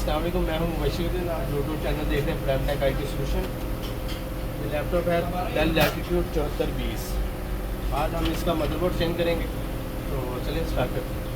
अस्सलाम वालेकुम, मैं हूं मुबशिरुद्दीन। आप यूट्यूब चैनल देख रहे हैं प्राइम टेक IT सोल्यूशन। ये लैपटॉप है डेल लैटिट्यूड 7420। आज हम इसका मदरबोर्ड चेंज करेंगे, तो चलिए स्टार्ट करते हैं।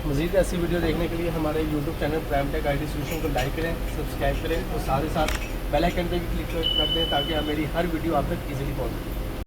मज़ीद ऐसी वीडियो देखने के लिए हमारे YouTube channel Prime Tech IT Solution को लाइक करें, सब्सक्राइब करें और साथ ही साथ बेल आइकन पर भी क्लिक कर दें ताकि आप मेरी हर वीडियो आप तक ईजिली पहुँच सके।